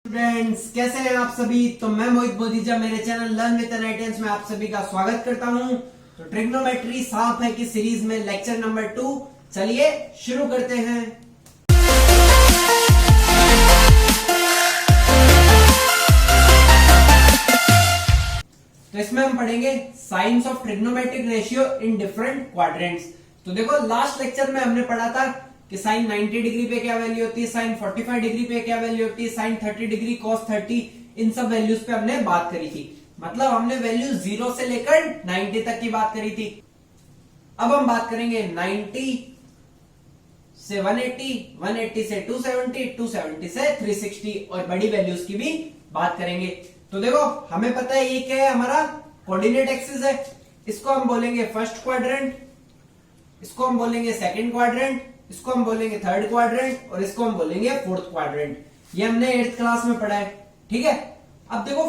Students कैसे हैं आप सभी। तो मैं मोहित बोधीजा, मेरे चैनल लर्न विद एनआईटियंस में आप सभी का स्वागत करता हूं। तो ट्रिग्नोमेट्री सांप है की सीरीज में लेक्चर नंबर 2 चलिए शुरू करते हैं। तो इसमें हम पढ़ेंगे science of trigonometric ratio in different quadrants. तो देखो लास्ट लेक्चर में हमने पढ़ा था कि साइन 90 डिग्री पे क्या वैल्यू होती है, साइन 45 डिग्री पे क्या वैल्यू होती है, साइन 30 डिग्री, कॉस 30, इन सब वैल्यूज पे हमने बात करी थी। मतलब हमने वैल्यू 0 से लेकर 90 तक की बात करी थी। अब हम बात करेंगे 90 से 180, 180 से 270, 270 से 360 और बड़ी वैल्यूज की भी बात करेंगे। तो देखो हमें पता है ये क्या है, हमारा कोऑर्डिनेट एक्सिस है। इसको हम बोलेंगे फर्स्ट क्वाड्रेंट, इसको हम बोलेंगे सेकंड क्वाड्रेंट, इसको हम बोलेंगे थर्ड क्वाड्रेंट और इसको हम बोलेंगे फोर्थ क्वाड्रेंट। ये हमने 8th क्लास में पढ़ा है, ठीक है। अब देखो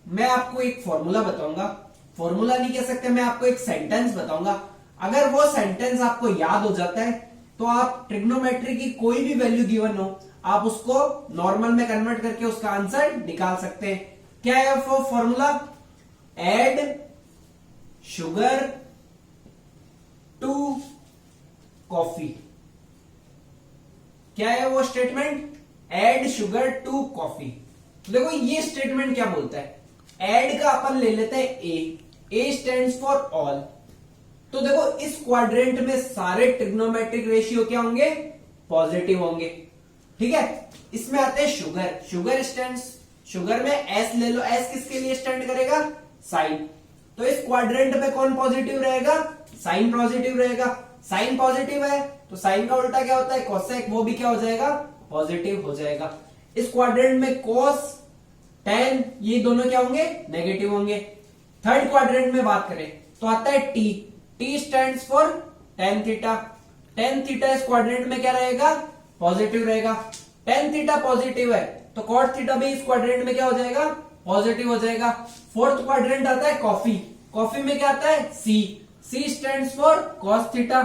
मैं आपको एक फॉर्मूला बताऊंगा, फॉर्मूला नहीं कह सकते, मैं आपको एक सेंटेंस बताऊंगा। अगर वो सेंटेंस आपको याद हो जाता है तो आप ट्रिग्नोमेट्री की कोई भी वैल्यू गिवन हो आप उसको नॉर्मल में कन्वर्ट करके उसका आंसर निकाल सकते हैं। क्या है वो formula? Add sugar to coffee. क्या है वो statement? Add sugar to coffee. तो देखो ये स्टेटमेंट क्या बोलता है, एड का अपन ले लेते हैं ए स्टैंड्स फॉर ऑल। तो देखो इस क्वाड्रेंट में सारे ट्रिग्नोमेट्रिक रेशियो क्या होंगे? पॉजिटिव होंगे, ठीक है। इसमें आते हैं शुगर, शुगर स्टैंड्स, शुगर में एस ले लो, एस किसके लिए स्टैंड करेगा? साइन। तो इस क्वाड्रेंट में कौन पॉजिटिव रहेगा? साइन पॉजिटिव रहेगा। साइन पॉजिटिव है तो साइन का उल्टा क्या होता है? कोसेक, वो भी क्या हो जाएगा? पॉजिटिव हो जाएगा। इस क्वाड्रेंट में कोस, टेन, ये दोनों क्या होंगे? नेगेटिव होंगे। थर्ड क्वाड्रेंट में बात करें तो आता है T, T stands for tan theta. Tan theta इस क्वाड्रेंट में क्या रहेगा? पॉजिटिव रहेगा। टेन थीटा पॉजिटिव है तो कॉट थीटा भी इस क्वाड्रेंट में क्या हो जाएगा? पॉजिटिव हो जाएगा। फोर्थ क्वाड्रेंट आता है कॉफी, कॉफी में क्या आता है? C, C stands for cos theta.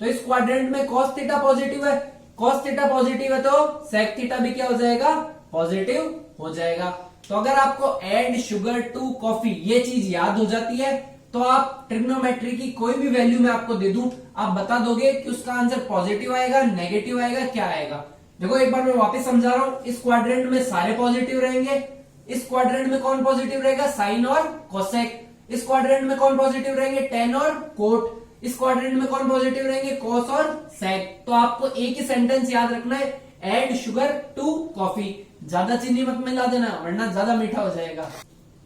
तो इस क्वाड्रेंट में कॉस थीटा पॉजिटिव है, कॉस थीटा पॉजिटिव है तो सेक थीटा भी क्या हो जाएगा? पॉजिटिव हो जाएगा। तो अगर आपको एड शुगर टू कॉफी ये चीज याद हो जाती है तो आप ट्रिग्नोमेट्री की कोई भी वैल्यू मैं आपको दे दूं आप बता दोगे कि उसका आंसर पॉजिटिव आएगा, नेगेटिव आएगा, क्या आएगा। देखो एक बार मैं वापस समझा रहा हूं, इस क्वाड्रेंट में सारे पॉजिटिव रहेंगे। इस क्वाड्रेंट में कौन पॉजिटिव रहेगा? साइन और कोसेक। इस क्वाड्रेंट में कौन पॉजिटिव रहेंगे? टेन और कोट। इस क्वाड्रेंट में कौन पॉजिटिव रहेंगे? कॉस और सेक। तो आपको एक ही सेंटेंस याद रखना है, एड शुगर टू कॉफी। ज्यादा चीनी मत मिला देना वरना ज्यादा मीठा हो जाएगा।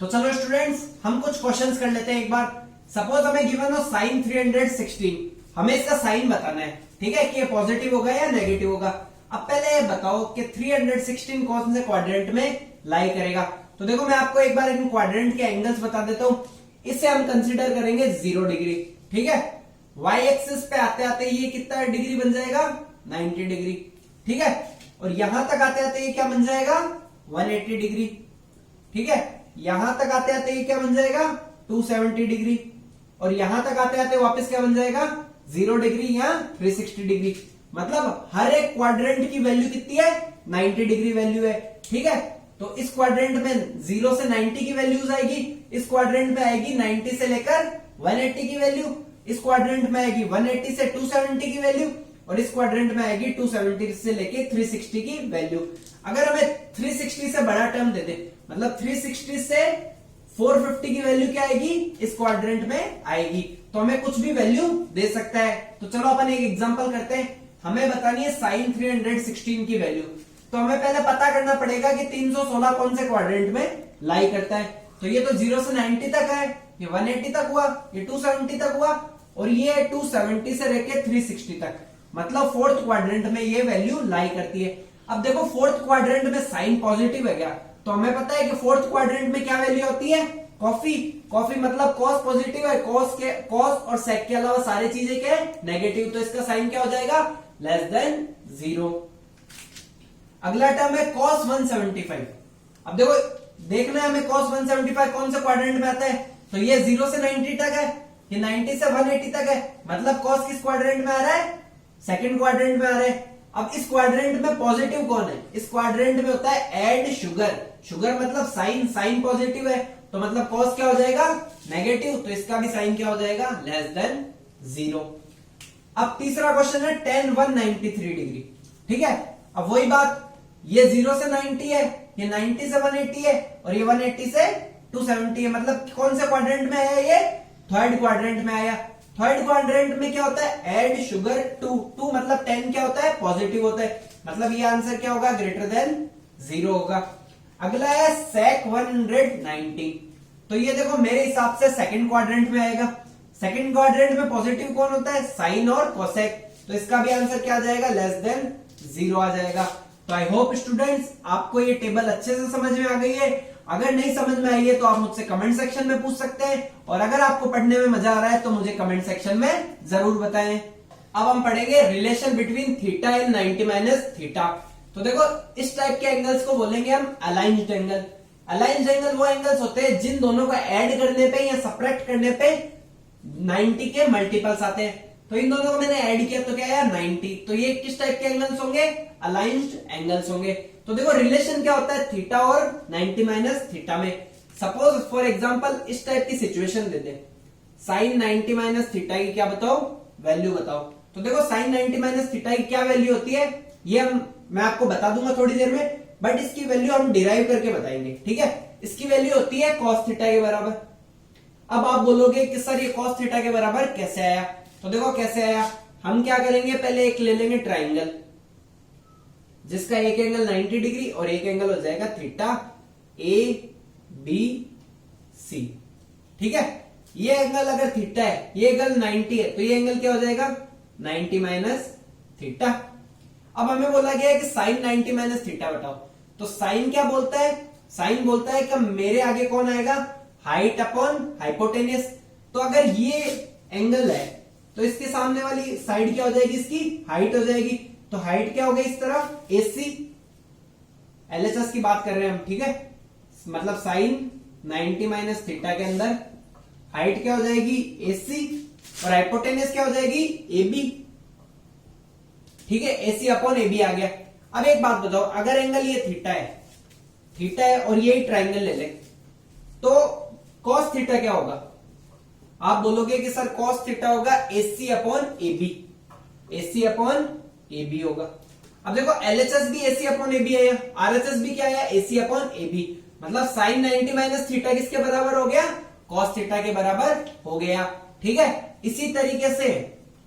तो चलो स्टूडेंट्स हम कुछ क्वेश्चंस कर लेते हैं एक बार। सपोज हमें गिवन हो साइन 316, हमें इसका साइन बताना है, ठीक है, कि ये पॉजिटिव होगा या नेगेटिव होगा। अब पहले बताओ कि 316 कौन से क्वाड्रेंट में लाई करेगा। तो देखो मैं आपको एक बार इन क्वाड्रेंट के एंगल्स बता देता हूं। इसे हम कंसीडर करेंगे 0 डिग्री, ठीक है। वाई एक्सिस पे आते आते ये कितना डिग्री बन जाएगा? 90 डिग्री, ठीक है। और यहां तक आते आते ये क्या बन जाएगा? 180 डिग्री, ठीक है। यहां तक आते आते ये क्या बन जाएगा? 270 डिग्री। और यहां तक आते आते वापस क्या बन जाएगा? 0 डिग्री या 360 डिग्री। मतलब हर एक क्वाड्रेंट की वैल्यू कितनी है? 90 डिग्री वैल्यू है, ठीक है। तो इस क्वाड्रेंट में 0 से 90 की वैल्यूज आएगी, इस क्वाड्रेंट में आएगी 90 से लेकर 180 की वैल्यू, इस क्वाड्रेंट में आएगी 180 से 270 की वैल्यू और इस क्वाड्रेंट में आएगी 270 से लेके 360 की वैल्यू। अगर हमें 360 से बड़ा टर्म दे दे, मतलब 360 से 450 की वैल्यू क्या आएगी? इस क्वाड्रेंट में आएगी। तो हमें कुछ भी वैल्यू दे सकता है। तो चलो अपन एक एग्जांपल करते हैं। हमें बतानी है साइन 316 की वैल्यू। तो हमें पहले पता करना पड़ेगा कि 316 कौन से क्वाड्रेंट में लाई करता है। तो ये तो 0 से 90 तक है, ये 180 तक हुआ, ये 270 तक हुआ और ये 270 से लेके 360 तक। मतलब फोर्थ क्वाड्रेंट में ये वैल्यू लाई करती है। अब देखो फोर्थ क्वाड्रेंट में साइन पॉजिटिव है क्या? तो हमें पता है कि फोर्थ क्वाड्रेंट में क्या वैल्यू होती है? कॉफी, कॉफी मतलब कॉस पॉजिटिव है, कॉस और सेक के अलावा सारी चीजें क्या है? नेगेटिव। तो इसका साइन क्या हो जाएगा? Less than 0। अगला टर्म है cos 175। अब देखो देखना है हमें cos 175 कौन से क्वाड्रेंट में आता है। तो ये 0 से 90 तक है, ये 90 से 180 तक है। मतलब cos किस क्वाड्रेंट में आ रहा है? सेकंड क्वाड्रेंट में आ रहा है। अब इस क्वाड्रेंट में पॉजिटिव कौन है? इस क्वाड्रेंट में होता है ऐड शुगर, शुगर मतलब साइन, साइन पॉजिटिव है तो मतलब कॉस क्या हो जाएगा? नेगेटिव, तो इसका भी साइन क्या हो जाएगा? Less than 0। अब तीसरा क्वेश्चन है tan 193 डिग्री, ठीक है। अब वही बात, ये 0 से 90 है, ये 90 से 180 है और ये 180 से 270 है, मतलब कौन से क्वाड्रेंट में है? ये थर्ड क्वाड्रेंट में आया। थर्ड क्वाड्रेंट में क्या होता है? ऐड शुगर 2 मतलब 10 क्या होता है? पॉजिटिव होता है, मतलब ये आंसर क्या होगा? ग्रेटर देन 0 होगा। अगला है sec 190, तो ये देखो मेरे हिसाब से सेकंड क्वाड्रेंट में आएगा। सेकंड क्वाड्रेंट में पॉजिटिव कौन होता है? साइन और कोसेक, तो इसका भी आंसर क्या आ जाएगा? लेस देन 0 आ जाएगा। तो आई होप स्टूडेंट्स आपको ये टेबल अच्छे से समझ में आ गई है। अगर नहीं समझ में आई है तो आप मुझसे कमेंट सेक्शन में पूछ सकते हैं, और अगर आपको पढ़ने में मजा आ रहा है तो मुझे कमेंट सेक्शन में जरूर बताएं। अब हम पढ़ेंगे relation between theta and 90 minus theta. तो देखो इस टाइप के एंगल्स को बोलेंगे हम अलाइन्ड एंगल। अलाइन्ड एंगल वो एंगल्स होते हैं जिन दोनों को ऐड करने पे या सब्ट्रैक्ट करने पे 90 के मल्टीपल्स आते हैं। तो इन दोनों को मैंने ऐड किया तो क्या आया? 90। तो ये किस टाइप के एंगल्स होंगे? अलाइन्ड एंगल्स होंगे। तो देखो रिलेशन क्या होता है थीटा और 90 माइनस थीटा में। सपोज फॉर एग्जांपल इस टाइप की सिचुएशन दे दे, साइन 90 माइनस थीटा की क्या बताओ? वैल्यू बताओ। तो देखो साइन 90 माइनस थीटा की क्या वैल्यू होती है ये मैं आपको बता दूंगा थोड़ी देर में, बट इसकी वैल्यू हम डिराइव करके बताएंगे, ठीक है। इसकी वैल्यू होती है कॉस थीटा के बराबर। अब आप बोलोगे कि सर ये कॉस थीटा के बराबर कैसे आया? तो देखो कैसे आया, हम क्या करेंगे, पहले एक ले लेंगे ट्राइंगल जिसका एक एंगल 90 डिग्री और एक एंगल हो जाएगा थीटा ABC, ठीक है। ये एंगल अगर थीटा है, ये एंगल 90 है, तो ये एंगल क्या हो जाएगा? 90 माइनस थीटा। अब हमें बोला गया है कि साइन 90 माइनस थीटा बताओ। तो साइन क्या बोलता है? साइन बोलता है कि मेरे आगे कौन आएगा? Height upon hypotenuse. तो अगर ये एंगल है तो इसके सामने वाली साइड क्या हो जाएगी? इसकी हाइट हो जाएगी। तो हाइट क्या हो गई इस तरफ? AC, LHS की बात कर रहे हैं हम, ठीक है। मतलब साइन 90 माइनस थीटा के अंदर हाइट क्या हो जाएगी? AC, और हाइपोटेनियस क्या हो जाएगी? AB, ठीक है। AC अपॉन AB आ गया। अब एक बात बताओ, अगर एंगल ये थीटा है और ये ट्राइंगल ले ले, तो कॉस थीटा क्या होगा? आप बोलोगे कि सर कॉस थीटा होगा AC upon AB, AC upon AB होगा। अब देखो LHS भी AC अपॉन AB आया, RHS भी क्या आया? AC अपॉन AB, मतलब साइन 90 माइनस थीटा किसके बराबर हो गया? कॉस थीटा के बराबर हो गया, ठीक है। इसी तरीके से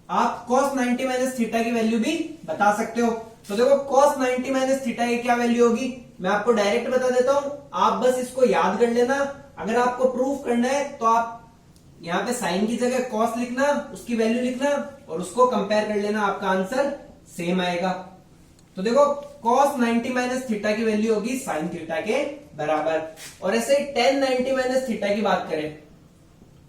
आप cos 90 माइनस थीटा की वैल्यू भी बता सकते हो। तो देखो cos 90 माइनस थीटा की क्या वैल्यू होगी, मैं आपको डायरेक्ट बता देता हूं, आप बस इसको याद कर लेना। अगर आपको प्रूफ करना है तो आप यहाँ पे साइन की जगह cos लिखना, उसकी वैल्यू लिखना और उसको कंपेयर कर लेना, आपका आंसर सेम आएगा। तो देखो cos 90 माइनस थीटा की वैल्यू होगी साइन थीटा के बराबर। और ऐसे tan 90 माइनस थीटा की बात करें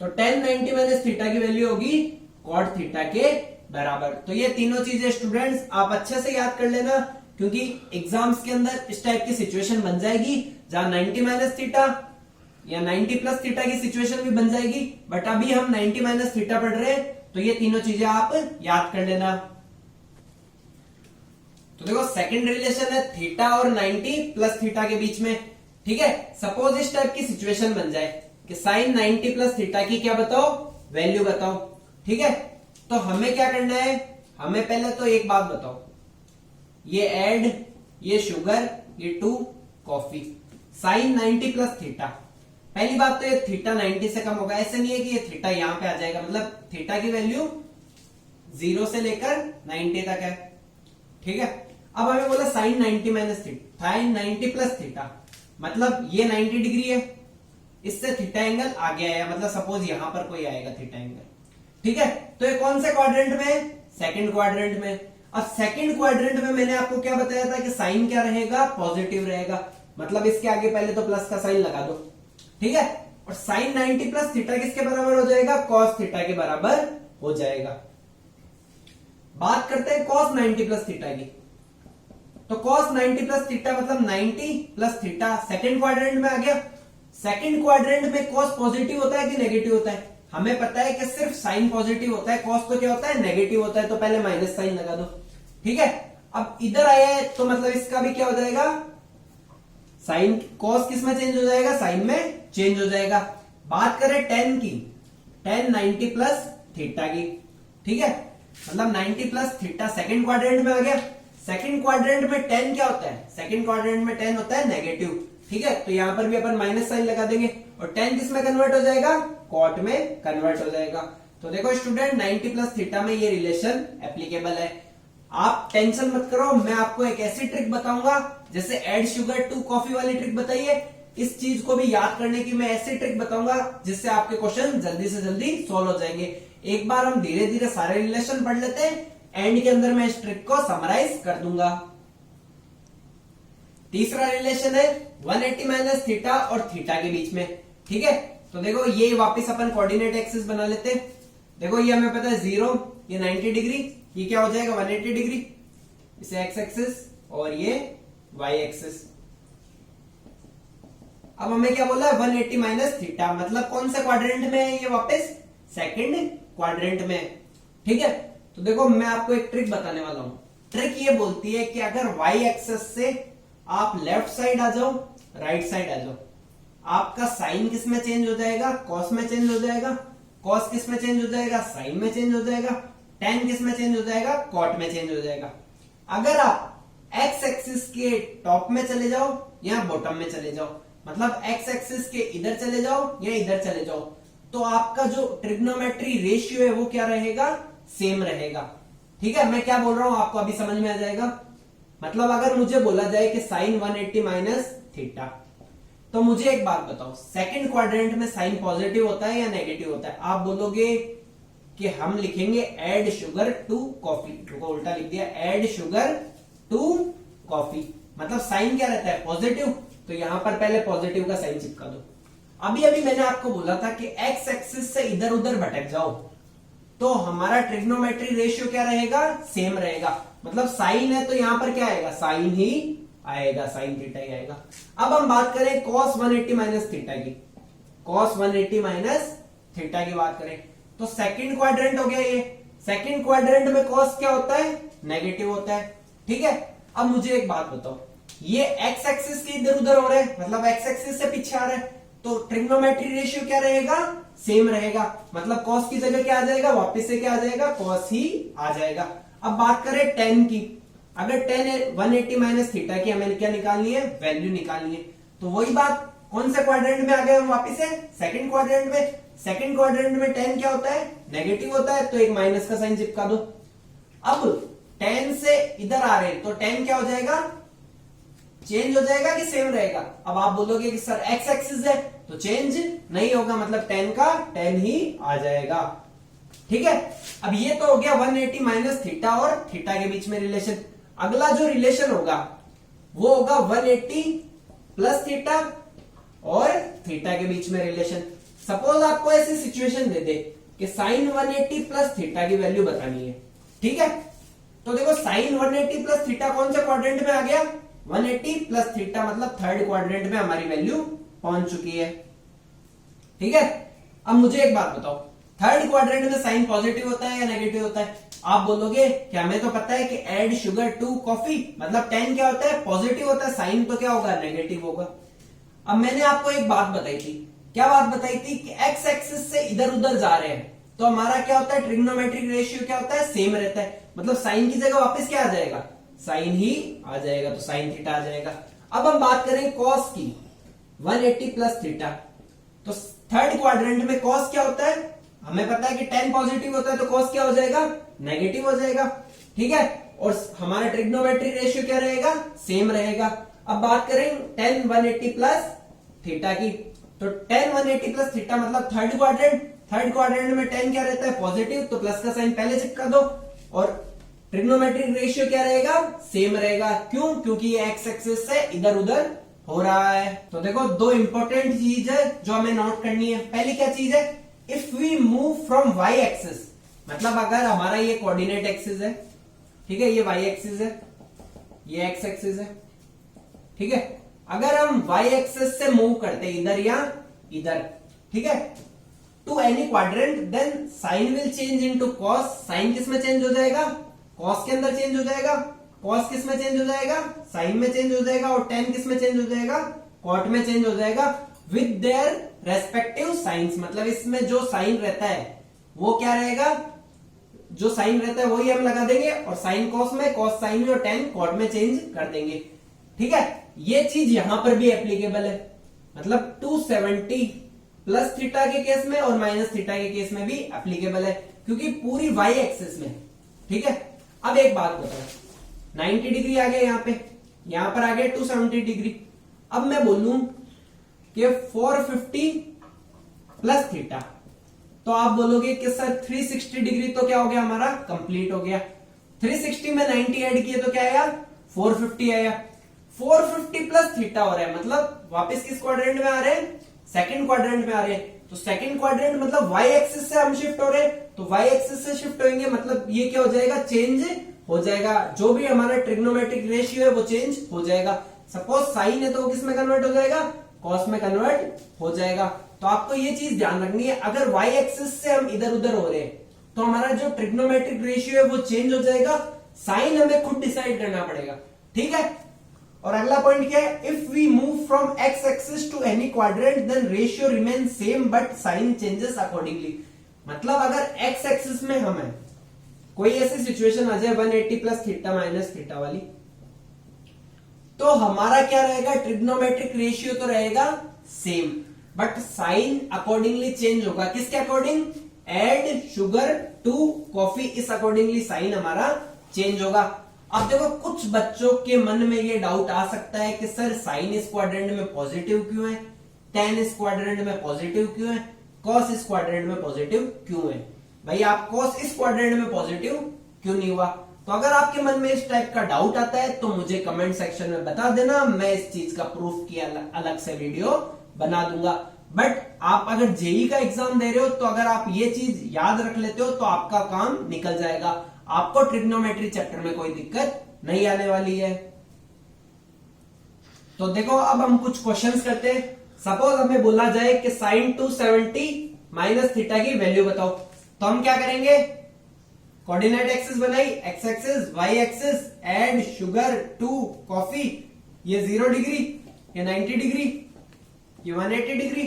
तो tan 90 माइनस थीटा की वैल्यू होगी cot थीटा के बराबर। तो ये तीनों चीजें स्टूडेंट्स आप अच्छे से याद कर लेना, क्योंकि एग्जाम्स के अंदर इस टाइप की सिचुएशन बन जाएगी जहां 90 माइनस थीटा या 90 प्लस थीटा की सिचुएशन भी बन जाएगी, बट अभी हम 90 माइनस थीटा पढ़ रहे हैं, तो ये तीनों चीजें आप याद कर लेना। तो देखो सेकंड रिलेशन है थीटा और 90 प्लस थीटा के बीच में, ठीक है। सपोज इस टाइप की सिचुएशन बन जाए कि साइन 90 प्लस थीटा की क्या बताओ? वैल्यू बताओ, ठीक है। तो हमें क्या करना है, हमें पहले तो एक बात बताओ, ये ऐड, ये शुगर, ये 2 कॉफी, साइन 90 प्लस थीटा। पहली बात तो ये थीटा 90 से कम होगा, ऐसे नहीं है कि ये थीटा यहां पे आ जाएगा, मतलब थीटा की वैल्यू 0 से लेकर 90 तक है, ठीक है। अब हमें बोला sine 90 minus theta, sine 90 plus theta, मतलब ये 90 डिग्री है, इससे थीटा एंगल आगे आया, मतलब सपोज यहां पर कोई आएगा थीटा एंगल, ठीक है। तो ये कौन से क्वाड्रेंट में? सेकंड क्वाड्रेंट में। अब सेकंड क्वाड्रेंट में मैंने आपको क्या बताया था कि साइन क्या रहेगा? पॉजिटिव रहेगा, मतलब इसके आगे पहले तो प्लस का साइन लगा दो, ठीक है। और साइन 90 प्लस थीटा किसके बराबर हो जाएगा? कॉस थीटा के बराबर हो जाएगा। बात करते हैं कॉस 90 प्लस थीटा की। तो कॉस 90 प्लस थीटा मतलब 90 प्लस थीटा सेकंड क्वाड्रेंट में आ गया। सेकंड क्वाड्रेंट में कॉस पॉजिटिव होता है कि नेगेटिव होता है? हमें पता है कि सिर्फ साइन पॉजिटिव होता है, कॉस तो क्या होता है? नेगेटिव होता है, तो पहले माइनस साइन लगा दो, ठीक है। अब इधर आया है तो मतलब इसका भी क्या हो जाएगा, साइन कॉस किस में चेंज हो जाएगा, साइन में चेंज हो जाएगा। बात करें टेन की, टेन 90 प्लस थीटा की, ठीक है, मतलब 90 प्लस थीटा सेकंड क्वाड्रेंट में आ गया। सेकंड क्वाड्रेंट में टेन क्या होता है, सेकंड क्वाड्रेंट में टेन होता है नेगेटिव, ठीक है, तो यहां पर भी अपन माइनस साइन लगा देंगे और टेन किस में कन्वर्ट हो जाएगा, कॉट में कन्वर्ट हो जाएगा। तो देखो स्टूडेंट 90 प्लस थीटा में ये रिलेशन एप्लीकेबल है। आप टेंशन मत करो, मैं आपको एक ऐसी ट्रिक बताऊंगा जैसे ऐड शुगर टू कॉफी वाली ट्रिक बताइए, इस चीज को भी याद करने की मैं ऐसी ट्रिक बताऊंगा जिससे आपके क्वेश्चन जल्दी से जल्दी सॉल्व हो जाएंगे। एक बार हम धीरे धीरे सारे रिलेशन पढ़ लेते हैं, एंड के अंदर मैं इस ट्रिक को समराइज कर दूंगा। तीसरा रिलेशन है 180 माइनस थीटा और थीटा के बीच में, ठीक है। तो देखो ये वापस अपन कोऑर्डिनेट एक्सिस बना लेते हैं। देखो ये हमें पता है 0, ये 90 डिग्री, ये क्या हो जाएगा 180 डिग्री, इसे एक्स एक्सिस और ये वाई एक्सिस। अब हमें क्या बोला है 180 माइनस थीटा, मतलब कौन से क्वाड्रेंट में है ये, वापस सेकंड क्वाड्रेंट में, ठीक है। तो देखो मैं आपको एक ट्रिक बताने वाला हूं। ट्रिक ये बोलती है कि अगर वाई एक्सिस से आप लेफ्ट साइड आ जाओ, राइट साइड आ जाओ, आपका साइन किस में चेंज हो जाएगा, कॉस में चेंज हो जाएगा, कॉस किस में चेंज हो जाएगा, साइन में चेंज हो जाएगा, टेन किस में चेंज हो जाएगा, कॉट में चेंज हो जाएगा। अगर आप एक्स एक्सिस के टॉप में चले जाओ या बॉटम में चले जाओ, मतलब एक्स एक्सिस के इधर चले जाओ या इधर चले जाओ, तो आपका जो ट्रिग्नोमेट्री रेशियो है वो क्या रहेगा, सेम रहेगा, ठीक है। मैं क्या बोल रहा हूं आपको अभी समझ में आ जाएगा। मतलब अगर मुझे बोला जाए कि साइन 180 माइनस थीटा, तो मुझे एक बात बताओ, सेकंड क्वाड्रेंट में साइन पॉजिटिव होता है या नेगेटिव होता है। आप बोलोगे कि हम लिखेंगे ऐड शुगर टू कॉफी, तो उल्टा लिख दिया, ऐड शुगर टू कॉफी, मतलब साइन क्या रहता है, पॉजिटिव, तो यहां पर पहले पॉजिटिव का साइन चिपका दो। अभी अभी मैंने आपको बोला था कि एक्स एक्सिस से इधर उधर भटक जाओ तो हमारा ट्रिग्नोमेट्री रेशियो क्या रहेगा, सेम रहेगा। मतलब साइन है तो यहां पर क्या आएगा, साइन ही आएगा, साइन थीटा ही आएगा। अब हम बात करें cos 180 माइनस थीटा की, cos 180 माइनस थीटा की बात करें तो सेकंड क्वाड्रेंट हो गया ये। सेकंड क्वाड्रेंट में cos क्या होता है, नेगेटिव होता है, ठीक है। अब मुझे एक बात बताओ, ये एक्स एक्सिस के इधर उधर हो रहे हैं, मतलब एक्स एक्सिस से पीछे आ रहे हैं, तो ट्रिग्नोमेट्री रेशियो क्या रहेगा, सेम रहेगा। मतलब cos की जगह क्या आ जाएगा, वापस से क्या आ जाएगा, cos ही आ जाएगा। अब बात करें टेन की, अगर टेन 180 माइनस थीटा की हमें क्या निकालनी है, वैल्यू निकालनी है, तो वही बात कौन से क्वाड्रेंट में आ गए हम वापस से, सेकंड क्वाड्रेंट में। सेकंड क्वाड्रेंट में टेन क्या होता है, नेगेटिव होता है, तो एक माइनस का साइन चिपका दो। अब टेन से इधर आ रहे हैं तो टेन क्या हो जाएगा, चेंज हो जाएगा कि सेम रहेगा। अब आप बोलोगे कि सर एक्स एक्सिस है तो चेंज नहीं होगा, मतलब टेन का टेन ही आ जाएगा, ठीक है। अब ये तो हो गया 180 माइनस थीटा और थीटा के बीच में रिलेशन। अगला जो रिलेशन होगा वो होगा 180 प्लस थीटा और थीटा के बीच में रिलेशन। सपोज आपको ऐसी सिचुएशन दे दे कि साइन 180 प्लस थीटा की वैल्यू बतानी है, ठीक है। तो देखो साइन 180 प्लस थीटा कौन से क्वाड्रेंट में आ गया, 180 प्लस थीटा, मतलब थर्ड क्वाड्रेंट में हमारी वैल्यू पहुंच चुकी है, ठीक है। अब मुझे एक बात बताओ, थर्ड क्वाड्रेंट में साइन पॉजिटिव होता है या नेगेटिव होता है। आप बोलोगे कि हमें तो पता है कि ऐड शुगर टू कॉफी, मतलब 10 क्या होता है, पॉजिटिव होता है, साइन तो क्या होगा, नेगेटिव होगा। अब मैंने आपको एक बात बताई थी, क्या बात बताई थी कि एक्स एक्सिस से इधर उधर जा रहे हैं तो हमारा क्या होता है, ट्रिग्नोमेट्रिक रेशियो क्या होता है, सेम रहता है, मतलब साइन की जगह वापस क्या आ जाएगा, साइन ही आ जाएगा, तो साइन थीटा आ जाएगा। अब हम बात करें कॉस की, 180 प्लस थीटा, तो थर्ड क्वाड्रेंट में कॉस क्या होता है, हमें पता है कि 10 पॉजिटिव होता है तो कॉस क्या हो जाएगा, नेगेटिव हो जाएगा, ठीक है। और हमारा ट्रिग्नोमेट्री रेशियो क्या रहेगा, सेम रहेगा। अब बात करें 10 180 प्लस थीटा की, तो 10 180 प्लस थीटा मतलब थर्ड क्वाड्रेंट, थर्ड क्वाड्रेंट में 10 क्या रहता है, पॉजिटिव, तो प्लस का साइन पहले चिपका दो और ट्रिग्नोमेट्रिक रेशियो क्या रहेगा, सेम रहेगा। क्यों, क्योंकि ये एक्स एक्सिस से इधर उधर हो रहा है। तो देखो दो इंपॉर्टेंट चीज है जो हमें नोट करनी है। पहली क्या चीज है, if we move from Y axis, मतलब अगर हमारा ये कोऑर्डिनेट एक्सिस है, ठीक है, ये वाई एक्सिस है, ये एक्स एक्सिस है, ठीक है। अगर हम वाई एक्सिस से मूव करते इधर या इधर, ठीक है, to any quadrant, then sine will change into cos. Sine किस में चेंज हो जाएगा, कॉस के अंदर चेंज हो जाएगा, कॉस किस में चेंज हो जाएगा, साइन में चेंज हो जाएगा, और टेन किस में चेंज हो जाएगा, कॉट में चेंज हो जाएगा विद देयर रेस्पेक्टिव साइंस। मतलब इसमें जो साइन रहता है वो क्या रहेगा, जो साइन रहता है वही हम लगा देंगे, और साइन कॉस में, कॉस साइन में, और टेन कॉट में चेंज कर देंगे। ठीक है, ये चीज यहां पर भी एप्लीकेबल है, मतलब 270 प्लस थीटा के केस में और माइनस थीटा के केस में भी एप्लीकेबल है, क्योंकि पूरी वाई एक्सिस में। ठीक है, अब एक बात बताओ, 90 डिग्री आ गया यहाँ पे, यहां पर आ गया 270 डिग्री। अब मैं बोलूं कि 450 प्लस थीटा, तो आप बोलोगे कि सर 360 डिग्री तो क्या हो गया हमारा, कंप्लीट हो गया। 360 में 90 ऐड किए तो क्या आया, 450 आया। 450 प्लस थीटा हो रहा है, मतलब वापस किस क्वाड्रेंट में आ रहे हैं, सेकंड क्वाड्रेंट में आ रहे हैं। तो सेकंड क्वाड्रेंट मतलब वाई एक्सिस से हम शिफ्ट हो रहे हैं, तो वाई एक्सिस से शिफ्ट होंगे मतलब ये क्या हो जाएगा, चेंज हो जाएगा। जो भी हमारा ट्रिग्नोमेट्रिक रेशियो है वो चेंज हो जाएगा। सपोज साइन है तो वो किस में कन्वर्ट हो जाएगा, कॉस में कन्वर्ट हो जाएगा। तो आपको ये चीज ध्यान रखनी है, अगर वाई एक्सिस से हम इधर उधर हो रहे हैं तो हमारा जो ट्रिग्नोमेट्रिक रेशियो है वो चेंज हो जाएगा। साइन हमें खुद डिसाइड करना पड़ेगा। ठीक है, और अगला पॉइंट क्या है, if we move from X axis to any quadrant then ratio remain same but sine changes accordingly. मतलब अगर एक्स एक्सिस में हम है, कोई ऐसी सिचुएशन आ जाए 180 प्लस थीटा माइनस थीटा वाली, तो हमारा क्या रहेगा, ट्रिग्नोमेट्रिक रेशियो तो रहेगा same, but sine accordingly change होगा। किसके according, add sugar to coffee, इस अकॉर्डिंगली साइन हमारा चेंज होगा। अब देखो कुछ बच्चों के मन में ये डाउट आ सकता है कि सर साइन इस क्वाड्रेंट में पॉजिटिव क्यों है, टेन इस क्वाड्रेंट में पॉजिटिव क्यों है, कॉस इस क्वाड्रेंट में पॉजिटिव क्यों है। भाई आप कॉस इस क्वाड्रेंट में पॉजिटिव क्यों नहीं हुआ। तो अगर आपके मन में इस टाइप का डाउट आता है तो मुझे कमेंट सेक्शन में बता देना, मैं इस चीज का प्रूफ की अलग से वीडियो बना दूंगा। बट आप अगर जेई का एग्जाम दे रहे हो तो अगर आप ये चीज याद रख लेते हो तो आपका काम निकल जाएगा, आपको ट्रिग्नोमेट्री चैप्टर में कोई दिक्कत नहीं आने वाली है। तो देखो अब हम कुछ क्वेश्चंस करते हैं। सपोज हमें बोला जाए कि साइन 270 माइनस थीटा की वैल्यू बताओ, तो हम क्या करेंगे, कोऑर्डिनेट एक्सिस बनाई, X axis Y axis, add sugar to coffee, ये 0 डिग्री, ये 90 डिग्री, ये 180 डिग्री,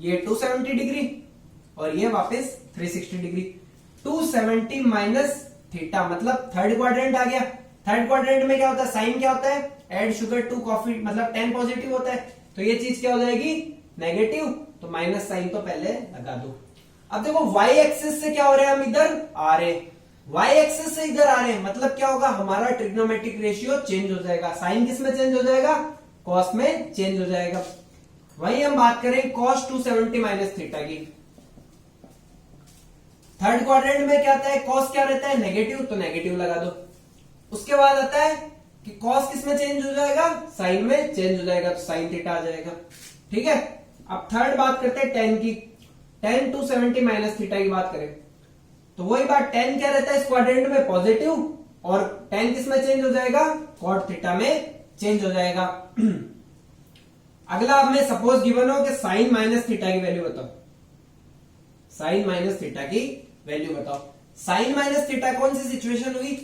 ये 270 डिग्री, और ये वापस 360 डिग्री। 270 माइनस थीटा मतलब थर्ड क्वाड्रेंट आ गया। थर्ड क्वाड्रेंट में क्या होता है, साइन क्या होता है, एड शुगर टू कॉफी, मतलब 10 पॉजिटिव होता है, तो ये चीज क्या हो जाएगी, नेगेटिव, तो माइनस साइन तो पहले लगा दो। अब देखो वाई एक्सिस से क्या हो रहा है, हम इधर आ रहे हैं, वाई एक्सिस से इधर आ रहे हैं, मतलब क्या होगा, हमारा ट्रिग्नोमेट्रिक रेशियो चेंज हो जाएगा। साइन किस में चेंज हो जाएगा, कॉस में चेंज हो जाएगा। वही हम बात करें कॉस 270 माइनस थीटा की, थर्ड क्वाड्रेंट में क्या आता है, कॉस क्या रहता है, नेगेटिव, तो नेगेटिव लगा दो। उसके बाद आता है कि कॉस किस में चेंज हो जाएगा, साइन में चेंज हो जाएगा, तो साइन थीटा आ जाएगा। ठीक है, अब थर्ड बात करते हैं टेन की, टेन 270 माइनस थीटा की बात करें तो वही बात, टेन क्या रहता है इस क्वाड्रेंट में, पॉजिटिव, और टेन किस में चेंज हो जाएगा, कॉट थीटा में चेंज हो जाएगा। अगला अब मैं सपोज गिवन हो कि साइन माइनस थीटा की वैल्यू बताओ, साइन माइनस थीटा की वैल्यू बताओ। साइन माइनस थीटा कौन सी सिचुएशन हुई,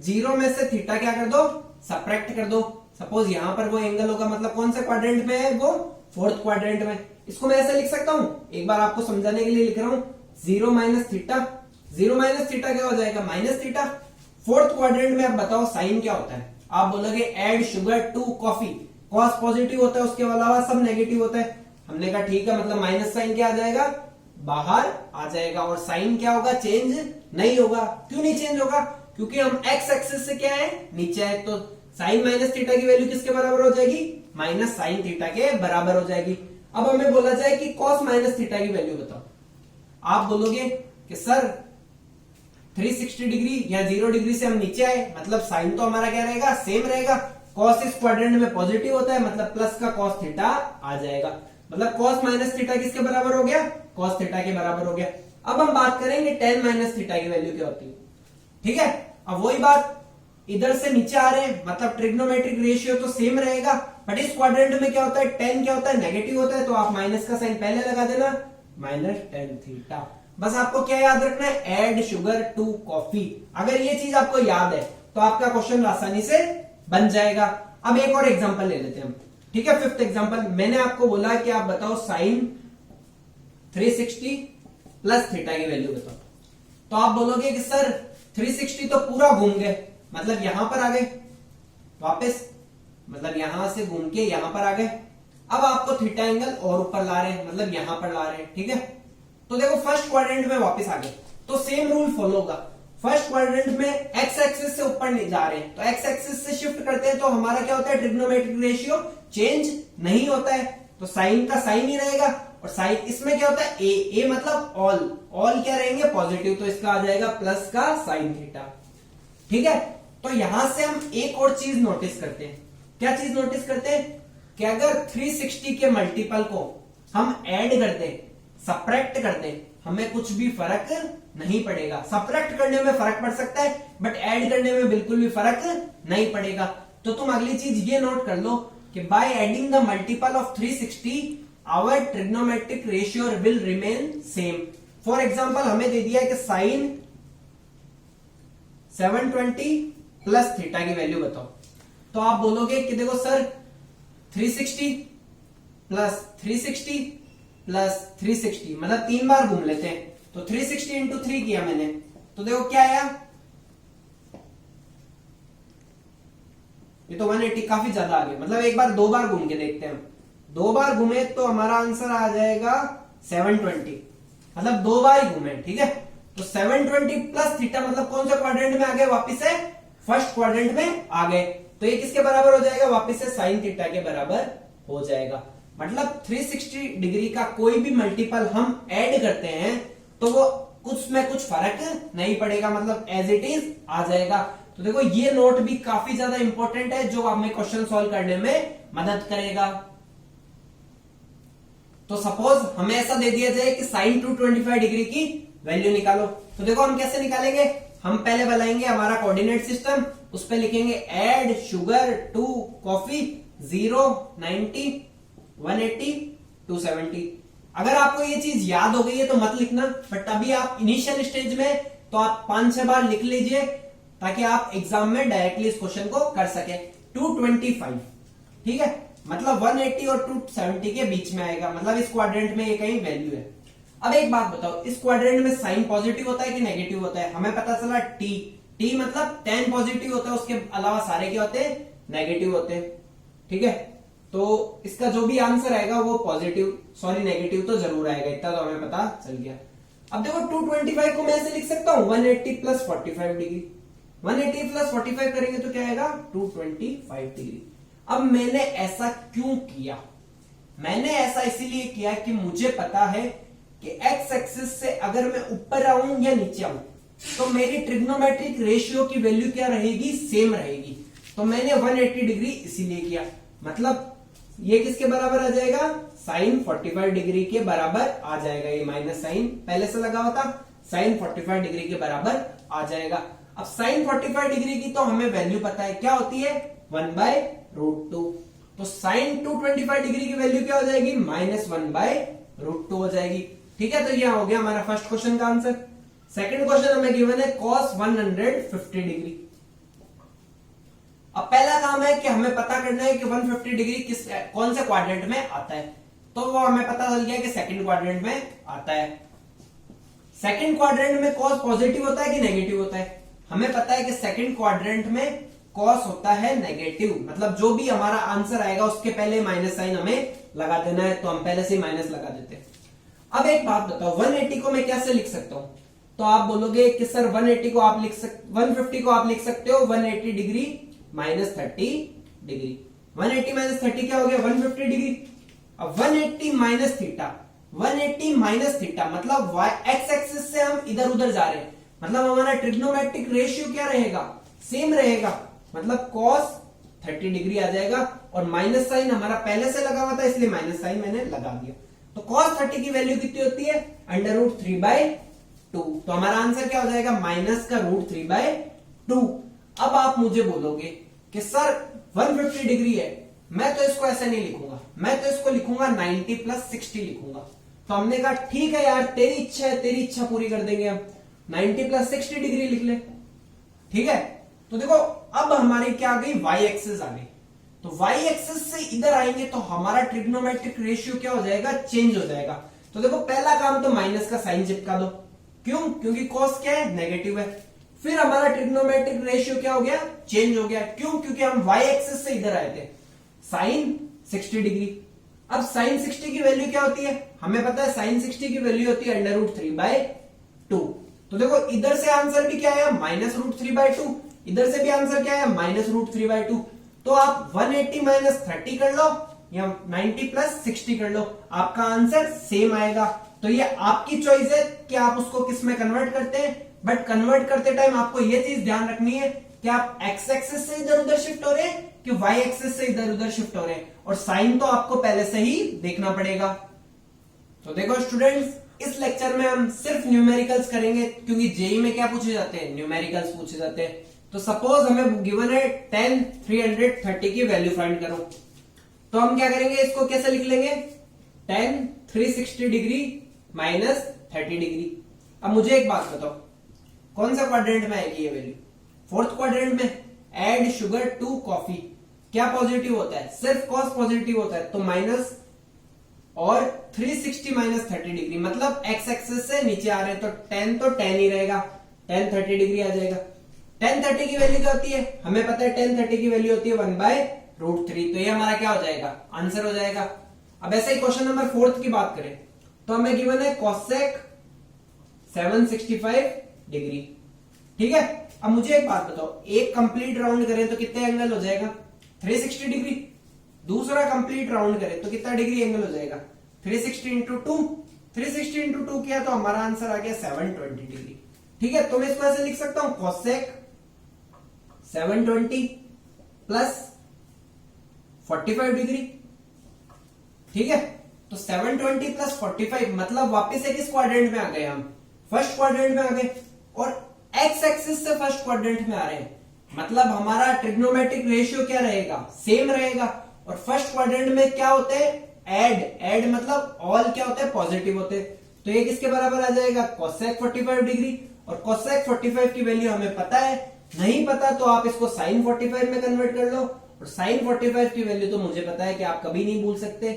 0 में से थीटा क्या कर दो, सब्ट्रैक्ट कर दो। सपोज यहां पर वो एंगल होगा, मतलब कौन से क्वाड्रेंट में है वो, फोर्थ क्वाड्रेंट में। इसको मैं ऐसे लिख सकता हूं, एक बार आपको समझाने के लिए लिख रहा हूं, 0 माइनस थीटा, 0 माइनस थीटा क्या हो जाएगा, माइनस थीटा। फोर्थ क्वाड्रेंट में आप बताओ साइन क्या होता है, आप बोलोगे add sugar to coffee, cos positive होता है, उसके अलावा सब नेगेटिव होता है। हमने कहा ठीक है, मतलब माइनस साइन क्या आ जाएगा, बाहर आ जाएगा, और साइन क्या होगा, चेंज नहीं होगा। क्यों नहीं चेंज होगा, क्योंकि हम एक्स एक्सिस से क्या है, नीचे है, तो साइन माइनस थीटा की वैल्यू किसके बराबर हो जाएगी, माइनस साइन थीटा के बराबर हो जाएगी। अब हमें बोला जाए कि कॉस माइनस थीटा की वैल्यू बताओ, आप बोलोगे कि सर 360 डिग्री या 0 डिग्री से हम नीचे आए, मतलब साइन तो हमारा क्या रहेगा, सेम रहेगा। कॉस इस क्वाड्रेंट में पॉजिटिव होता है, मतलब प्लस का कॉस थीटा आ जाएगा, मतलब कॉस माइनस थीटा किसके बराबर हो गया, कॉस थीटा के बराबर हो गया। अब हम बात करेंगे टेन माइनस थीटा की वैल्यू क्या होती है। ठीक है, अब वही बात, इधर से नीचे आ रहे हैं, मतलब ट्रिग्नोमेट्रिक रेशियो तो सेम रहेगा, बट इस क्वाड्रेंट में क्या होता है, टेन क्या होता है, नेगेटिव होता है, तो आप माइनस का साइन पहले लगा देना, माइनस टेन थीटा। बस आपको क्या याद रखना है, एड शुगर टू कॉफी। अगर ये चीज आपको याद है तो आपका क्वेश्चन आसानी से बन जाएगा। अब एक और एग्जांपल ले लेते हैं हम, ठीक है। फिफ्थ एग्जांपल, मैंने आपको बोला कि आप बताओ साइन 360 प्लस थीटा की वैल्यू बताओ। तो आप बोलोगे कि सर 360 तो पूरा घूम गए, मतलब यहां पर आ गए वापस, मतलब यहां से घूम के यहां पर आ गए। अब आपको थीटा एंगल और ऊपर ला रहे हैं, मतलब यहां पर ला रहे हैं, ठीक है। तो देखो फर्स्ट क्वाड्रेंट में वापस आ गए, तो सेम रूल फॉलो होगा। फर्स्ट क्वाड्रेंट में एक्स एक्सिस से ऊपर नहीं जा रहे हैं, तो एक्स एक्सिस से शिफ्ट करते हैं तो हमारा क्या होता है, ट्रिग्नोमेट्रिक रेशियो चेंज नहीं होता है, तो साइन का साइन ही रहेगा। और साइन इसमें क्या होता है, ए मतलब ऑल क्या रहेंगे, पॉजिटिव, तो इसका आ जाएगा प्लस का साइन थीटा, ठीक है। तो यहां से हम एक और चीज नोटिस करते हैं। क्या चीज नोटिस करते हैं कि अगर 360 के मल्टीपल को हम ऐड कर दें, सब्ट्रैक्ट कर दें, हमें कुछ भी फर्क नहीं पड़ेगा। सब्ट्रैक्ट करने में फर्क पड़ सकता है, बट ऐड करने में बिल्कुल भी फर्क नहीं पड़ेगा। तो तुम अगली चीज ये नोट कर लो कि by adding the multiple of 360 our trigonometric ratio will remain same. For example हमें दे दिया है कि साइन 720 प्लस थीटा की वैल्यू बताओ। तो आप बोलोगे कि देखो सर 360 प्लस 360 प्लस 360, मतलब 3 बार घूम लेते हैं, तो 360 इंटू 3 किया मैंने, तो देखो क्या आया, ये तो 180 काफी ज्यादा आ गया, मतलब एक बार 2 बार घूम के देखते हैं हम। 2 बार घूमे तो हमारा आंसर आ जाएगा 720, मतलब 2 बार ही घूमे, ठीक है। तो 720 प्लस थीटा मतलब कौन सा क्वाड्रेंट में आ गए, वापिस से फर्स्ट क्वाड्रेंट में आ गए, तो ये किसके बराबर हो जाएगा, वापिस से साइन थीटा के बराबर हो जाएगा। मतलब 360 डिग्री का कोई भी मल्टीपल हम ऐड करते हैं तो वो कुछ में कुछ फर्क नहीं पड़ेगा, मतलब एज इट इज आ जाएगा। तो देखो ये नोट भी काफी ज्यादा इंपॉर्टेंट है, जो हमें क्वेश्चन सॉल्व करने में मदद करेगा। तो सपोज हमें ऐसा दे दिया जाए कि साइन 225 डिग्री की वैल्यू निकालो, तो देखो हम कैसे निकालेंगे, हम पहले बनाएंगे हमारा कोऑर्डिनेट सिस्टम, उस पर लिखेंगे ऐड शुगर टू कॉफी 0, 90, 180, 270। अगर आपको ये चीज याद हो गई है तो मत लिखना, बट अभी आप इनिशियल स्टेज में तो आप 5-6 बार लिख लीजिए ताकि आप एग्जाम में डायरेक्टली इस क्वेश्चन को कर सके। 225, ठीक है, मतलब 180 और 270 के बीच में आएगा, मतलब इस क्वाड्रेंट में ये कहीं वैल्यू है। अब एक बात बताओ, इस क्वाड्रेंट में साइन पॉजिटिव होता है कि नेगेटिव होता है, हमें पता चला टी मतलब 10 पॉजिटिव होता है, उसके अलावा सारे क्या होते हैं, नेगेटिव होते हैं, ठीक है। तो इसका जो भी आंसर आएगा वो पॉजिटिव, सॉरी नेगेटिव तो जरूर आएगा, इतना तो हमें पता चल गया। अब देखो 225 को मैं ऐसे लिख सकता हूं 180 प्लस 45 डिग्री, 180 प्लस 45 करेंगे तो क्या आएगा 225 डिग्री। अब मैंने ऐसा क्यों किया, मैंने ऐसा इसीलिए किया कि मुझे पता है कि एक्स एक्सिस से अगर मैं ऊपर आऊं या नीचे आऊं तो मेरी ट्रिग्नोमेट्रिक रेशियो की वैल्यू क्या रहेगी, सेम रहेगी। तो मैंने 180 डिग्री इसीलिए किया, मतलब ये किसके बराबर आ जाएगा, साइन 45 डिग्री के बराबर आ जाएगा। ये माइनस साइन पहले से लगा हुआ था, साइन 45 डिग्री के बराबर आ जाएगा। अब साइन 45 डिग्री की तो हमें वैल्यू पता है, क्या होती है 1/√2। तो साइन 225 डिग्री की वैल्यू क्या हो जाएगी, -1/√2 हो जाएगी, ठीक है। तो यह हो गया हमारा फर्स्ट क्वेश्चन का आंसर। सेकंड क्वेश्चन हमें गिवन है cos 150 डिग्री। अब पहला काम है कि हमें पता करना है कि 150 डिग्री कौन से क्वाड्रेंट में आता है, तो वो हमें पता चल गया कि सेकंड क्वाड्रेंट में आता है। सेकंड क्वाड्रेंट में cos पॉजिटिव होता है कि नेगेटिव होता है, हमें पता है कि सेकंड क्वाड्रेंट में cos होता है नेगेटिव, मतलब जो भी हमारा आंसर आएगा उसके पहले माइनस साइन हमें लगा देना है, तो हम पहले से माइनस लगा देते हैं। अब एक बात बताओ, 180 को मैं कैसे लिख सकता हूं, तो आप बोलोगे कि सर 180 को आप लिख 150 को आप लिख सकते हो 180 डिग्री -30 डिग्री। 180 माइनस 30 क्या हो गया 150 डिग्री। अब 180 माइनस थीटा, 180 माइनस थीटा मतलब एक्स एक्सिस से हम इधर उधर जा रहे हैं, मतलब हमारा ट्रिग्नोमेट्रिक रेशियो क्या रहेगा, सेम रहेगा, मतलब cos 30 डिग्री आ जाएगा। और माइनस साइन हमारा पहले से लगा हुआ था इसलिए माइनस साइन मैंने लगा दिया। तो cos 30 की वैल्यू कितनी होती है, √3/2। तो हमारा आंसर क्या हो जाएगा, -√3/2। अब आप मुझे बोलोगे कि सर 150 डिग्री है, मैं तो इसको ऐसे नहीं लिखूंगा, मैं तो इसको लिखूंगा 90 + 60 लिखूंगा। तो हमने कहा ठीक है यार, तेरी इच्छा है, तेरी इच्छा पूरी कर देंगे हम, 90 + 60 डिग्री लिख ले, ठीक है। तो देखो अब हमारी क्या आ गई, वाई एक्सिस आ गई। तो वाई एक्सिस से इधर आएंगे तो हमारा ट्रिग्नोमेट्रिक रेशियो क्या हो जाएगा, चेंज हो जाएगा। तो देखो पहला काम तो माइनस का साइन चिपका दो, क्यों, क्योंकि कॉस क्या है, नेगेटिव है। फिर हमारा ट्रिग्नोमेट्रिक रेशियो क्या हो गया, चेंज हो गया, क्यों, क्योंकि हम वाई एक्सिस से इधर आए थे, साइन 60 डिग्री। अब साइन 60 की वैल्यू क्या होती है, हमें पता है साइन 60 की वैल्यू होती है √3/2। तो देखो इधर से आंसर भी क्या है, -√3/2, इधर से भी आंसर क्या है, -√3/2। तो आप 180 - 30 कर लो या 90 + 60 कर लो, आपका आंसर सेम आएगा। तो ये आपकी चॉइस है कि आप उसको किस में कन्वर्ट करते हैं, बट कन्वर्ट करते टाइम आपको ये चीज ध्यान रखनी है कि आप एक्स एक्सिस से इधर उधर शिफ्ट हो रहे हैं कि वाई एक्सिस से इधर उधर शिफ्ट हो रहे हैं, और साइन तो आपको पहले से ही देखना पड़ेगा। तो देखो स्टूडेंट्स, इस लेक्चर में हम सिर्फ न्यूमेरिकल्स करेंगे, क्योंकि जेई में क्या पूछे जाते हैं, न्यूमेरिकल्स पूछे जाते हैं। तो सपोज हमें गिवन है 10 330 की वैल्यू फाइंड करो, तो हम क्या करेंगे, इसको कैसे लिख लेंगे, 10 360 डिग्री माइनस 30 डिग्री। अब मुझे एक बात बताओ, कौन सा क्वाड्रेंट में आएगी ये वैल्यू, फोर्थ क्वाड्रेंट में। एड शुगर टू कॉफी, क्या पॉजिटिव होता है, सिर्फ कॉस पॉजिटिव होता है, तो माइनस, और 360 - 30 डिग्री, मतलब एक्स एक्सिस से नीचे आ रहे हैं, तो 10 तो 10 ही रहेगा, 10 30 डिग्री आ जाएगा। 10 30 की वैल्यू क्या होती है, हमें पता है 10 30 की वैल्यू होती है 1/√3, तो ये हमारा क्या हो जाएगा, आंसर हो जाएगा। अब ऐसे ही क्वेश्चन नंबर 4 की बात करें तो हमें गिवन है कोसेक 765 डिग्री, ठीक है। अब मुझे एक बात बताओ, एक कंप्लीट राउंड करें तो कितने एंगल हो जाएगा, 360 डिग्री। दूसरा कंप्लीट राउंड करें तो कितना डिग्री एंगल हो जाएगा, 360 इंटू 2, 360 इंटू 2 किया तो हमारा आंसर आ गया 720 डिग्री, ठीक है। तो मैं इसको ऐसे लिख सकता हूं, कोसेक 720 प्लस 45 डिग्री, ठीक है। तो 720 प्लस 45 मतलब वापस एक इस क्वाड्रेंट में आ गए, हम फर्स्ट क्वाड्रेंट में आ गए, और एक्स एक्सिस से फर्स्ट क्वाड्रेंट में आ रहे हैं, मतलब हमारा ट्रिग्नोमेट्रिक रेशियो क्या रहेगा, सेम रहेगा। और फर्स्ट क्वाड्रेंट में क्या होते हैं, एड मतलब ऑल क्या होते हैं, पॉजिटिव होते हैं। तो ये किसके बराबर आ जाएगा, कोसेक 45 डिग्री। और कोसेक 45 की वैल्यू हमें पता है, नहीं पता तो आप इसको साइन 45 में कन्वर्ट कर लो, और साइन 45 की वैल्यू तो मुझे पता है कि आप कभी नहीं भूल सकते,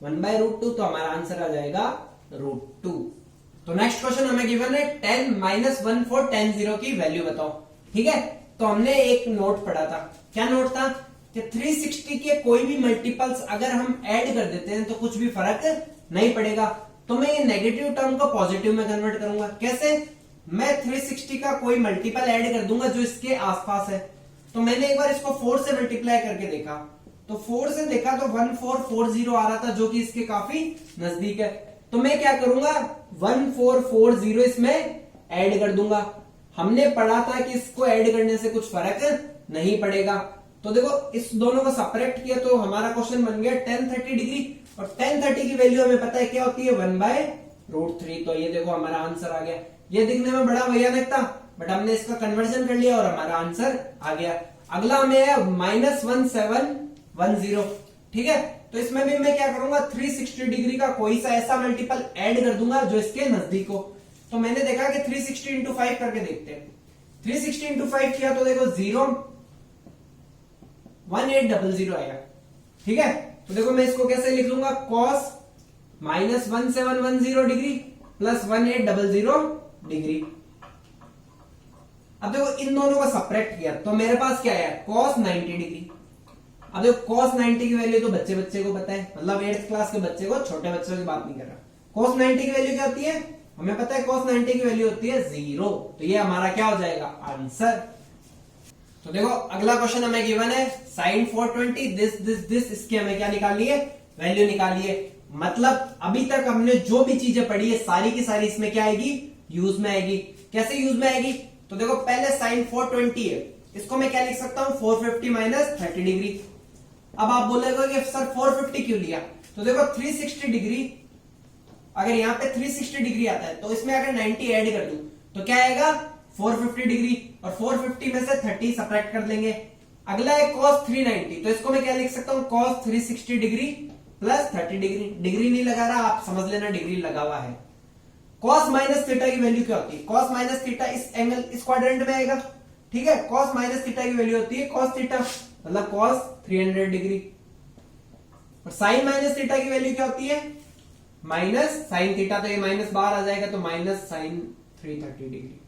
1/√2, तो हमारा आंसर आ जाएगा √2। तो नेक्स्ट क्वेश्चन हमें गिवन है 10 - 1410 की वैल्यू बताओ, ठीक है। तो हमने एक नोट पढ़ा था, क्या नोट था कि 360 के कोई भी मल्टीपल्स अगर हम ऐड कर देते हैं तो कुछ भी फर्क नहीं पड़ेगा। तो मैं ये नेगेटिव टर्म को पॉजिटिव में कन्वर्ट करूंगा, कैसे, मैं 360 का कोई मल्टीपल ऐड कर दूंगा जो इसके आसपास है। तो मैंने एक बार इसको 4 से मल्टीप्लाई करके देखा, तो 4 से देखा तो 1440 आ रहा था, जो कि इसके काफी नजदीक है। तो मैं क्या करूंगा, 1440 इसमें ऐड कर दूंगा। हमने पढ़ा था कि इसको ऐड करने से कुछ फर्क नहीं पड़ेगा। तो देखो इस दोनों को सेपरेट किया तो हमारा क्वेश्चन बन गया 10 30 डिग्री, और 10 30 की वैल्यू हमें पता है क्या होती है, 1/√3। तो ये देखो हमारा आंसर आ गया। ये दिखने में बड़ा भयानक था, बट हमने इसका कन्वर्जन कर लिया और हमारा आंसर आ गया। अगला हमें है -1710, ठीक है। तो इसमें भी मैं क्या करूंगा, 360 डिग्री का कोई सा ऐसा मल्टीपल ऐड कर दूंगा जो इसके नजदीक हो। तो मैंने देखा कि 360 इंटू 5 करके देखते हैं। 360 इंटू 5 किया तो देखो 0 1800 आएगा, ठीक है। तो देखो मैं इसको कैसे लिख लूंगा, cos -1710 डिग्री प्लस 1800 डिग्री। अब देखो इन दोनों को सेपरेट किया तो मेरे पास क्या है, cos 90 डिग्री। अब देखो cos 90 की वैल्यू तो बच्चे बच्चे को पता है, मतलब 8th क्लास के बच्चे को, छोटे बच्चों की बात नहीं कर रहा। cos 90 की वैल्यू क्या होती है, हमें पता है cos 90 की वैल्यू होती है 0। तो ये हमारा क्या हो जाएगा, आंसर। तो देखो अगला क्वेश्चन हमें गिवन है sin 420 दिस, इसकी हमें क्या निकालनी है, वैल्यू निकालिए। मतलब अभी तक हमने जो भी चीजें पढ़ी है सारी की सारी इसमें क्या आएगी, यूज में आएगी। कैसे यूज में आएगी, तो देखो पहले sin 420 है, इसको मैं क्या लिख सकता हूं, 450 - 30 डिग्री। अब आप बोलेगे कि सर 450 क्यों लिया, तो देखो 360 डिग्री, अगर यहाँ पे 360 डिग्री आता है तो इसमें अगर 90 ऐड कर दूं तो क्या आएगा, 450 डिग्री, और 450 में से 30 सब्ट्रैक्ट कर लेंगे। अगला है cos 390, तो इसको मैं क्या लिख सकता हूं, cos 360 degree plus 30 degree. Degree नहीं लगा रहा, आप समझ लेना डिग्री लगा हुआ है। cos माइनस थीटा की वैल्यू क्या होती है, cos माइनस थीटा इस एंगल इस क्वाड्रेंट में आएगा, ठीक है, कॉस माइनस थीटा की वैल्यू होती है कॉस थीटा, मतलब कॉस 300 डिग्री। और साइन माइनस थीटा की वैल्यू क्या होती है, माइनस साइन थीटा, तो ये माइनस बाहर आ जाएगा, तो माइनस साइन 330 डिग्री।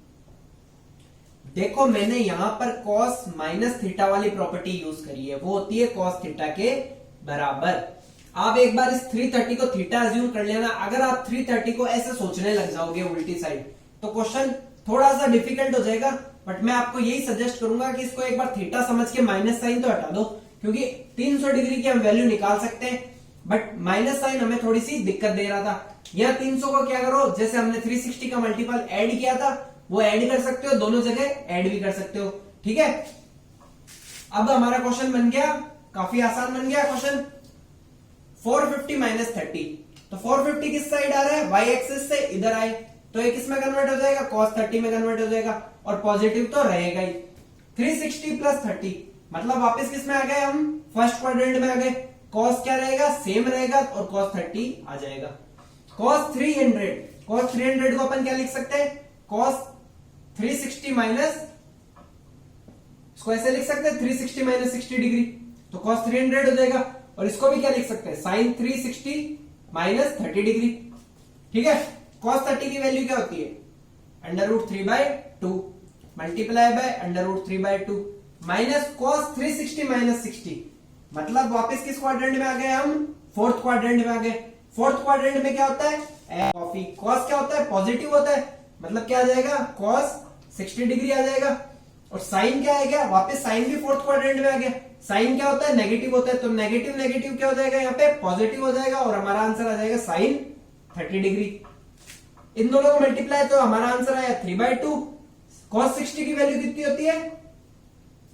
देखो मैंने यहां पर कॉस माइनस थीटा वाली प्रॉपर्टी यूज करी है, वो होती है कॉस थीटा के बराबर। आप एक बार इस 330 को थीटा अज्यूम कर लेना। अगर आप 330 को ऐसे सोचने लग जाओगे उल्टी साइड, तो क्वेश्चन थोड़ा सा डिफिकल्ट हो जाएगा। बट मैं आपको यही सजेस्ट करूंगा कि इसको एक बार थीटा समझ के माइनस साइन तो हटा दो, क्योंकि 300 डिग्री की हम वैल्यू निकाल सकते हैं, बट माइनस साइन हमें थोड़ी सी दिक्कत दे रहा था। यह 300 को क्या करो, जैसे हमने 360 का मल्टीपल ऐड किया था वो ऐड कर सकते हो, दोनों जगह ऐड भी कर सकते हो। ठीक है, अब हमारा क्वेश्चन बन गया, काफी आसान बन गया क्वेश्चन। 450 माइनस 30, तो 450 किस साइड आ रहा है, वाई एक्सिस से इधर आए, तो ये किस में कन्वर्ट हो जाएगा, cos 30 में कन्वर्ट हो जाएगा, और पॉजिटिव तो रहेगा ही। 360 प्लस 30 मतलब वापस किस में आ गए, हम फर्स्ट क्वाड्रेंट में आ गए। cos क्या रहेगा, सेम रहेगा, और cos 30 आ जाएगा। cos 300 को अपन क्या लिख सकते हैं, cos 360 माइनस, इसको ऐसे लिख सकते हैं 360 माइनस 60 डिग्री, तो cos 300 हो जाएगा। और इसको भी क्या लिख सकते हैं, sin 360 माइनस 30 डिग्री। ठीक है, cos 30 की वैल्यू क्या होती है, √3/2 multiply by √3/2 minus cos 360 minus 60, मतलब वापस किस क्वाड्रेंट में आ गए हम, फोर्थ क्वाड्रेंट में आ गए। फोर्थ क्वाड्रेंट में क्या होता है, कॉफी, cos क्या होता है, पॉजिटिव होता है, मतलब क्या आ जाएगा, cos 60 डिग्री आ जाएगा। और साइन क्या है, क्या वापस साइन भी फोर्थ क्वाड्रेंट में आ गया। साइन क्या होता है, नेगेटिव होता है, तो नेगेटिव नेगेटिव क्या हो जाएगा, यहाँ पे पॉजिटिव हो जाएगा, और हमारा आंसर आ जाएगा साइन 30 डिग्री। इन दोनों को मल्टीप्लाई, तो हमारा आंसर आया 3/2। cos 60 की वैल्यू कितनी होती है,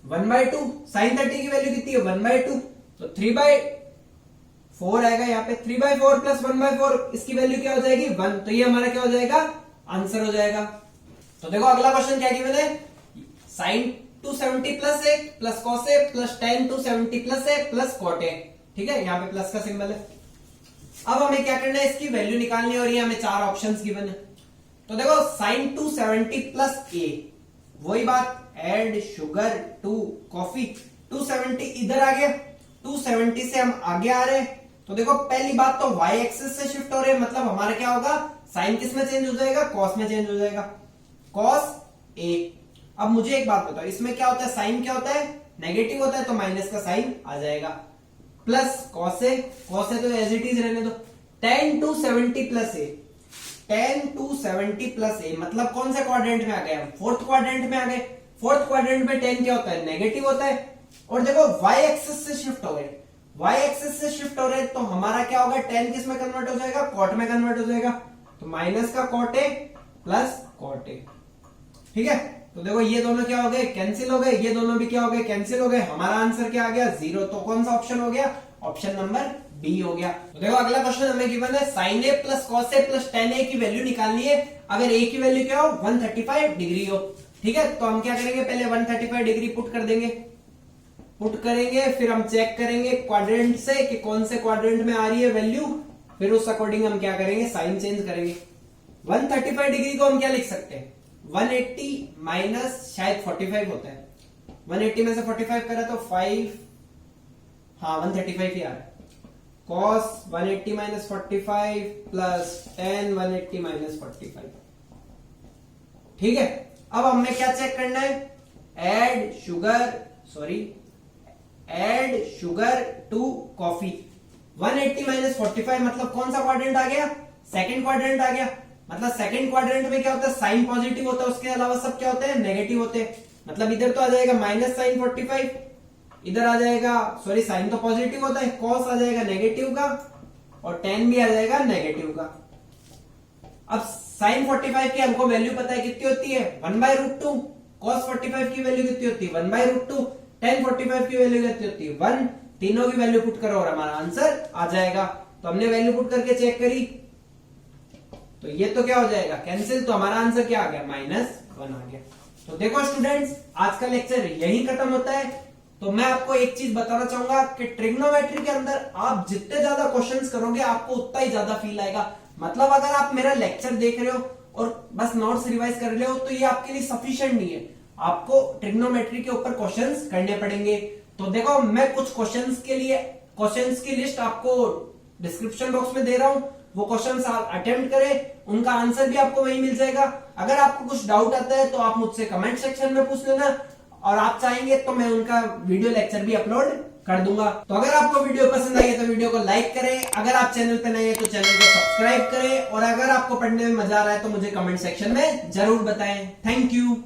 1/2। साइन 30 की वैल्यू कितनी है, 1/2, तो 3/4 आएगा यहाँ पे। 3/4 प्लस 1/4, इसकी वैल्यू क्या हो जाएगी, 1, तो ये हमारा क्या हो जाएगा, आंसर हो जाएगा। तो देखो अगला क्वेश्चन क्या गिवन है, sine 270 plus A plus cos A plus tan 270 plus A plus cot A. ठीक है, यहाँ पे प्लस का सिंबल है। अब हमें क्या करना है, इसकी वैल्यू निकालनी है, और ये हमें 4 ऑप्शंस गिवन है। तो देखो साइन 270 प्लस ए, वही बात, एड शुगर टू कॉफी। 270 इधर आ गया, 270 से हम आगे आ रहे हैं, तो देखो पहली बात तो वाई एक्सिस से शिफ्ट हो रहे हैं, मतलब हमारा क्या होगा, साइन किस में चेंज हो जाएगा, कॉस में चेंज हो जाएगा, कॉस ए। अब मुझे एक बात बताओ, इसमें क्या होता है, साइन क्या होता है, नेगेटिव होता है, तो माइनस का साइन आ जाएगा, प्लस कॉस ए तो एज इट इज रहने दो। tan 270 प्लस ए, tan 270 प्लस ए, मतलब कौन से क्वाड्रेंट में आ गए हम, फोर्थ क्वाड्रेंट में आ गए। फोर्थ क्वाड्रेंट में tan क्या होता है, नेगेटिव होता है। और देखो वाई एक्सिस से शिफ्ट हो गए, वाई एक्सिस से शिफ्ट हो रहे, तो हमारा क्या होगा, tan किस में कन्वर्ट हो जाएगा, कॉट में कन्वर्ट हो जाएगा, तो माइनस का cot A plus cot A. ठीक है, तो देखो ये दोनों क्या हो गए, कैंसिल हो गए, ये दोनों भी क्या हो गए, कैंसिल हो गए। हमारा आंसर क्या आ गया, 0। तो कौन सा ऑप्शन हो गया, ऑप्शन नंबर बी हो गया। तो देखो अगला क्वेश्चन हमें गिवन है, sign A plus cos A plus ten ए की वैल्यू निकालनी है, अगर ए की वैल्यू क्या हो, 135 डिग्री हो। ठीक है, तो हम क्या करेंगे, पहले 135 डिग्री पुट कर देंगे, पुट करेंगे, फिर हम चेक करेंगे क्वाड्रेंट से कि कौन से क्वाड्रेंट में आ रही है वैल्यू, फिर उस अकॉर्डिंग हम क्या करेंगे, साइन चेंज करेंगे। 135 डिग्री को हम क्या लिख सकते हैं, 180 माइनस शायद 45 होता है, 180 में से 45 करा तो 5, हाँ 135 ही आ रहा है। cos 180 minus 45 plus tan 180 minus 45। ठीक है, अब हमें क्या चेक करना है, add sugar to coffee. 180 minus 45 मतलब कौन सा क्वाड्रेंट आ गया, सेकंड क्वाड्रेंट आ गया। मतलब सेकंड क्वाड्रेंट में क्या होता है, साइन पॉजिटिव होता है, उसके अलावा सब क्या होते हैं, नेगेटिव होते हैं। मतलब इधर तो आ जाएगा माइनस साइन 45, इधर आ जाएगा, सॉरी साइन तो पॉजिटिव होता है, कॉस आ जाएगा नेगेटिव का, और टेन भी आ जाएगा नेगेटिव का। अब साइन 45 की हमको वैल्यू पता है कितनी होती है, 1/√2। कॉस 45 की वैल्यू कितनी होती है, 1/√2। tan 45 की वैल्यू कितनी होती है, 1। तीनों की वैल्यू पुट करो और हमारा आंसर आ जाएगा। तो हमने वैल्यू पुट करके चेक करी, तो ये तो क्या हो जाएगा, कैंसिल, तो हमारा आंसर क्या आ गया, -1 आ गया। तो देखो स्टूडेंट्स, आज का लेक्चर यही खत्म होता है। तो मैं आपको एक चीज बताना चाहूंगा कि ट्रिग्नोमेट्री के अंदर आप जितने ज्यादा क्वेश्चंस करोगे आपको उतना ही ज्यादा फील आएगा। मतलब अगर आप मेरा लेक्चर देख रहे हो और बस नोट्स रिवाइज कर रहे हो तो ये आपके लिए सफिशिएंट नहीं है। आपको ट्रिग्नोमेट्री के ऊपर क्वेश्चंस करने पड़ेंगे। तो देखो मैं कुछ क्वेश्चंस की लिस्ट आपको डिस्क्रिप्शन बॉक्स में दे रहा हूं, वो क्वेश्चंस आप अटेम्प्ट करें, उनका आंसर भी आपको वहीं मिल जाएगा। अगर आपको कुछ डाउट आता है तो आप मुझसे कमेंट सेक्शन में पूछ लेना, और आप चाहेंगे तो मैं उनका वीडियो लेक्चर भी अपलोड कर दूंगा। तो अगर आपको वीडियो पसंद आई है तो वीडियो को लाइक करें, अगर आप चैनल पे नए हैं तो चैनल को सब्सक्राइब करें, और अगर आपको पढ़ने में मजा आ रहा है तो मुझे कमेंट सेक्शन में जरूर बताएं। Thank you.